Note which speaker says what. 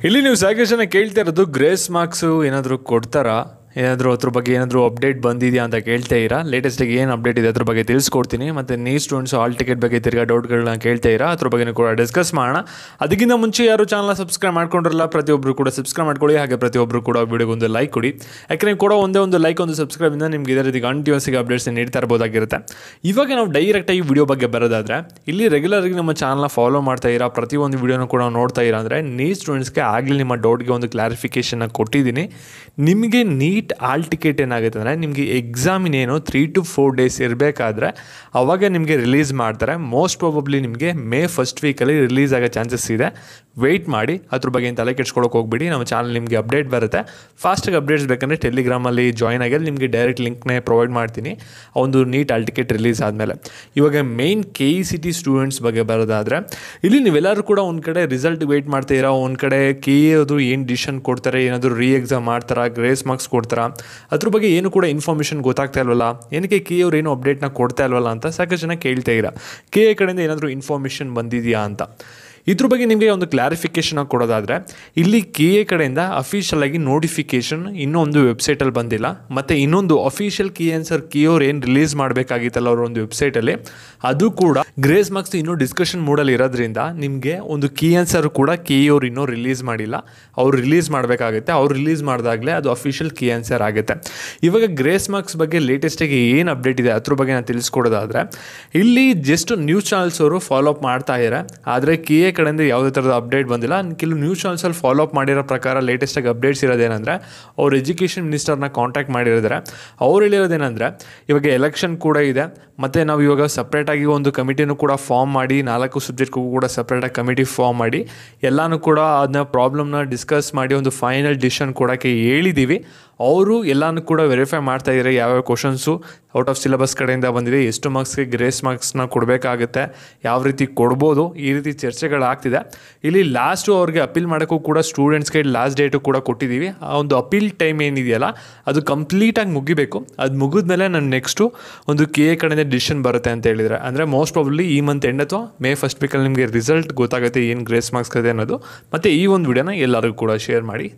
Speaker 1: ಇಲ್ಲಿ ನೀವು ಸಾಕಷ್ಟು ಜನ ಕೇಳ್ತಾ ಇರೋದು ಗ್ರೇಸ್ ಮಾರ್ಕ್ಸು ಏನಾದರೂ ಕೊಡ್ತಾರಾ, ಏನಾದರೂ ಅದ್ರ ಬಗ್ಗೆ ಏನಾದರೂ ಅಪ್ಡೇಟ್ ಬಂದಿದೆಯಾ ಅಂತ ಕೇಳ್ತಾ ಇರಾ. ಲೇಟೆಸ್ಟಾಗಿ ಏನು ಅಪ್ಡೇಟ್ ಇದೆ ಅದ್ರ ಬಗ್ಗೆ ತಿಳಿಸ್ಕೊಡ್ತೀನಿ. ಮತ್ತು ನೀವು ಸ್ಟೂಡೆಂಟ್ಸು ಹಾಲ್ ಟಿಕೆಟ್ ಬಗ್ಗೆ ತಿರ್ಗಾ ಡೌಟ್ಗಳನ್ನ ಕೇಳ್ತಾ ಇರಾ, ಅದ್ರ ಬಗ್ಗೆ ಕೂಡ ಡಿಸ್ಕಸ್ ಮಾಡೋಣ. ಅದಕ್ಕಿಂತ ಮುಂಚೆ ಯಾರು ಚಾನಲ್ನ ಸಬ್ಸ್ಕ್ರೈಬ್ ಮಾಡ್ಕೊಂಡಿರಲ್ಲ, ಪ್ರತಿಯೊಬ್ಬರು ಕೂಡ ಸಬ್ಸ್ಕ್ರೈಬ್ ಮಾಡ್ಕೊಳ್ಳಿ. ಹಾಗೆ ಪ್ರತಿಯೊಬ್ಬರು ಕೂಡ ವಿಡಿಯೋಗೆ ಒಂದು ಲೈಕ್ ಕೊಡಿ. ಯಾಕಂದರೆ ಕೂಡ ಒಂದೇ ಒಂದು ಲೈಕ್, ಒಂದು ಸಬ್ಸ್ಕ್ರೈಬಿಂದ ನಿಮ್ಗೆ ಇದೇ ರೀತಿ ಕಂಟಿನ್ಯೂಸ್ಗೆ ಅಪ್ಡೇಟ್ಸ್ ನೀಡ್ತಾ ಇರ್ಬೋದಾಗಿರುತ್ತೆ. ಇವಾಗ ನಾವು ಡೈರೆಕ್ಟಾಗಿ ವಿಡಿಯೋ ಬಗ್ಗೆ ಬರೋದಾದರೆ, ಇಲ್ಲಿ ರೆಗ್ಯುಲರಾಗಿ ನಮ್ಮ ಚಾನಲ್ನ ಫಾಲೋ ಮಾಡ್ತಾ ಇರಾ, ಪ್ರತಿಯೊಂದು ವಿಡಿಯೋನೂ ಕೂಡ ನೋಡ್ತಾ ಇರಾ ಅಂದರೆ ನೀಟ್ ಸ್ಟೂಡೆಂಟ್ಸ್ಗೆ ಆಗಲಿ ನಿಮ್ಮ ಡೌಟ್ಗೆ ಒಂದು ಕ್ಲಾರಿಫಿಕೇಷನ್ನ ಕೊಟ್ಟಿದ್ದೀನಿ. ನಿಮಗೆ ನೀಟ್ ಹಾಲ್ ಟಿಕೆಟ್ ಏನಾಗುತ್ತೆ ಅಂದರೆ, ನಿಮಗೆ ಎಕ್ಸಾಮಿನೇನು 3 to 4 days ಇರಬೇಕಾದ್ರೆ ಅವಾಗ ನಿಮಗೆ ರಿಲೀಸ್ ಮಾಡ್ತಾರೆ. ಮೋಸ್ಟ್ ಪ್ರಾಬಬ್ಲಿ ನಿಮಗೆ ಮೇ ಫಸ್ಟ್ ವೀಕಲ್ಲಿ ರಿಲೀಸ್ ಆಗೋ ಚಾನ್ಸಸ್ ಇದೆ. ವೆಯ್ಟ್ ಮಾಡಿ, ಅದ್ರ ಬಗ್ಗೆ ತಲೆ ಕೆಡ್ಸ್ಕೊಳ್ಳೋಕೆ ಹೋಗ್ಬಿಡಿ. ನಮ್ಮ ಚಾನಲ್ ನಿಮಗೆ ಅಪ್ಡೇಟ್ ಬರುತ್ತೆ. ಫಾಸ್ಟಾಗಿ ಅಪ್ಡೇಟ್ಸ್ ಬೇಕಂದರೆ ಟೆಲಿಗ್ರಾಮಲ್ಲಿ ಜಾಯ್ನ್ ಆಗಿ ನಿಮಗೆ ಡೈರೆಕ್ಟ್ ಲಿಂಕ್ನೇ ಪ್ರೊವೈಡ್ ಮಾಡ್ತೀನಿ ಒಂದು ನೀಟ್ ಹಾಲ್ ಟಿಕೆಟ್ ರಿಲೀಸ್ ಆದಮೇಲೆ. ಇವಾಗ ಮೇಯ್ನ್ KECT ಸ್ಟೂಡೆಂಟ್ಸ್ ಬಗ್ಗೆ ಬರೋದಾದರೆ, ಇಲ್ಲಿ ನೀವೆಲ್ಲರೂ ಕೂಡ ಒಂದು ಕಡೆ ರಿಸಲ್ಟ್ ವೆಯ್ಟ್ ಮಾಡ್ತೀರಾ, ಒಂದು ಕಡೆ ಅದು ಏನು ಡಿಸಿಷನ್ ಕೊಡ್ತಾರೆ, ಏನಾದರೂ ಎಕ್ಸಾಮ್ ಮಾಡ್ತಾರಾ, ಗ್ರೇಸ್ ಮಾರ್ಕ್ಸ್ ಕೊಡ್ತಾರಾ, ಅದ್ರ ಬಗ್ಗೆ ಏನು ಕೂಡ ಇನ್ಫಾರ್ಮೇಷನ್ ಗೊತ್ತಾಗ್ತಾ ಇಲ್ವಲ್ಲ, ಏನಕ್ಕೆ ಅವ್ರು ಏನು ಅಪ್ಡೇಟ್ನ ಕೊಡ್ತಾ ಇಲ್ವಲ್ಲ ಅಂತ ಸಾಕಷ್ಟು ಜನ ಕೇಳ್ತಾ ಇರಾ. ಕಡೆಯಿಂದ ಏನಾದರೂ ಇನ್ಫಾರ್ಮೇಷನ್ ಬಂದಿದೆಯಾ ಅಂತ. ಇದ್ರ ಬಗ್ಗೆ ನಿಮಗೆ ಒಂದು ಕ್ಲಾರಿಫಿಕೇಷನ್ ಕೊಡೋದಾದರೆ, ಇಲ್ಲಿ ಕಡೆಯಿಂದ ಅಫಿಷಿಯಲ್ ಆಗಿ ನೋಟಿಫಿಕೇಷನ್ ಇನ್ನೂ ಒಂದು ವೆಬ್ಸೈಟಲ್ಲಿ ಬಂದಿಲ್ಲ. ಮತ್ತು ಇನ್ನೊಂದು ಅಫಿಷಿಯಲ್ ಆನ್ಸರ್ ಅವ್ರು ಏನು ರಿಲೀಸ್ ಮಾಡಬೇಕಾಗಿತ್ತಲ್ಲ ಅವ್ರ ಒಂದು ವೆಬ್ಸೈಟಲ್ಲಿ, ಅದು ಕೂಡ ಗ್ರೇಸ್ ಮಾರ್ಕ್ಸ್ ಇನ್ನೂ ಡಿಸ್ಕಷನ್ ಮೂಡಲ್ಲಿ ಇರೋದ್ರಿಂದ ನಿಮಗೆ ಒಂದು ಆನ್ಸರ್ ಕೂಡ ಅವ್ರು ಇನ್ನೂ ರಿಲೀಸ್ ಮಾಡಿಲ್ಲ. ಅವ್ರು ರಿಲೀಸ್ ಮಾಡಬೇಕಾಗುತ್ತೆ. ಅವ್ರು ರಿಲೀಸ್ ಮಾಡಿದಾಗಲೇ ಅದು ಅಫಿಷಿಯಲ್ ಆನ್ಸರ್ ಆಗುತ್ತೆ. ಇವಾಗ ಗ್ರೇಸ್ ಮಾರ್ಕ್ಸ್ ಬಗ್ಗೆ ಲೇಟೆಸ್ಟಾಗಿ ಏನು ಅಪ್ಡೇಟ್ ಇದೆ ಅದ್ರ ಬಗ್ಗೆ ನಾನು ತಿಳಿಸ್ಕೊಡೋದಾದರೆ, ಇಲ್ಲಿ ಜಸ್ಟ್ ನ್ಯೂಸ್ ಚಾನಲ್ಸ್ ಅವರು ಫಾಲೋ ಅಪ್ ಮಾಡ್ತಾ ಇದ್ದಾರೆ. ಆದರೆ ಕಡೆಯಿಂದ ಯಾವುದೇ ಥರದ ಅಪ್ಡೇಟ್ ಬಂದಿಲ್ಲ. ಕೆಲವು ನ್ಯೂಸ್ ಚಾನಲ್ಸಲ್ಲಿ ಫಾಲೋ ಅಪ್ ಮಾಡಿರೋ ಪ್ರಕಾರ ಲೇಟೆಸ್ಟಾಗಿ ಅಪ್ಡೇಟ್ಸ್ ಇರೋದೇನೆಂದರೆ, ಅವ್ರು ಎಜುಕೇಷನ್ ಮಿನಿಸ್ಟರ್ನ ಕಾಂಟ್ಯಾಕ್ಟ್ ಮಾಡಿದ್ದಾರೆ. ಅವ್ರು ಹೇಳಿರೋದೇನೆಂದರೆ, ಇವಾಗ ಎಲೆಕ್ಷನ್ ಕೂಡ ಇದೆ, ಮತ್ತು ನಾವು ಇವಾಗ ಸಪ್ರೇಟಾಗಿ ಒಂದು ಕಮಿಟಿನೂ ಕೂಡ ಫಾರ್ಮ್ ಮಾಡಿ, 4 ಸಬ್ಜೆಕ್ಟ್ಗೂ ಕೂಡ ಸಪ್ರೇಟಾಗಿ ಕಮಿಟಿ ಫಾರ್ಮ್ ಮಾಡಿ ಎಲ್ಲನೂ ಕೂಡ ಅದನ್ನ ಪ್ರಾಬ್ಲಮ್ನ ಡಿಸ್ಕಸ್ ಮಾಡಿ ಒಂದು ಫೈನಲ್ ಡಿಸಿಷನ್ ಕೊಡೋಕ್ಕೆ ಹೇಳಿದ್ದೀವಿ. ಅವರು ಎಲ್ಲನೂ ಕೂಡ ವೆರಿಫೈ ಮಾಡ್ತಾ ಇದ್ದಾರೆ. ಯಾವ್ಯಾವ ಕ್ವಶನ್ಸು ಔಟ್ ಆಫ್ ಸಿಲೆಬಸ್ ಕಡೆಯಿಂದ ಬಂದಿದೆ, ಎಷ್ಟು ಮಾರ್ಕ್ಸ್ಗೆ ಗ್ರೇಸ್ ಮಾರ್ಕ್ಸ್ನ ಕೊಡಬೇಕಾಗುತ್ತೆ, ಯಾವ ರೀತಿ ಕೊಡ್ಬೋದು, ಈ ರೀತಿ ಚರ್ಚೆಗಳಾಗ್ತಿದೆ. ಇಲ್ಲಿ ಲಾಸ್ಟು ಅವ್ರಿಗೆ ಅಪೀಲ್ ಮಾಡೋಕ್ಕೂ ಕೂಡ ಸ್ಟೂಡೆಂಟ್ಸ್ಗೆ ಲಾಸ್ಟ್ ಡೇಟು ಕೂಡ ಕೊಟ್ಟಿದ್ದೀವಿ. ಆ ಒಂದು ಅಪೀಲ್ ಟೈಮ್ ಏನಿದೆಯಲ್ಲ ಅದು ಕಂಪ್ಲೀಟಾಗಿ ಮುಗಿಬೇಕು. ಅದು ಮುಗಿದ್ಮೇಲೆ ನಾನು ನೆಕ್ಸ್ಟು ಒಂದು ಕಡೆಯಿಂದ ಡಿಸಿಷನ್ ಬರುತ್ತೆ ಅಂತ ಹೇಳಿದರೆ, ಅಂದರೆ ಮೋಸ್ಟ್ ಪ್ರಾಬಬ್ಲಿ ಈ ಮಂತ್ ಎಂಡ್ ಅಥವಾ ಮೇ ಫಸ್ಟ್ ವೀಕಲ್ಲಿ ನಿಮಗೆ ರಿಸಲ್ಟ್ ಗೊತ್ತಾಗುತ್ತೆ ಏನು ಗ್ರೇಸ್ ಮಾರ್ಕ್ಸ್ ಇದೆ ಅನ್ನೋದು. ಮತ್ತು ಈ ಒಂದು ವಿಡಿಯೋನ ಎಲ್ಲರಿಗೂ ಕೂಡ ಶೇರ್ ಮಾಡಿ.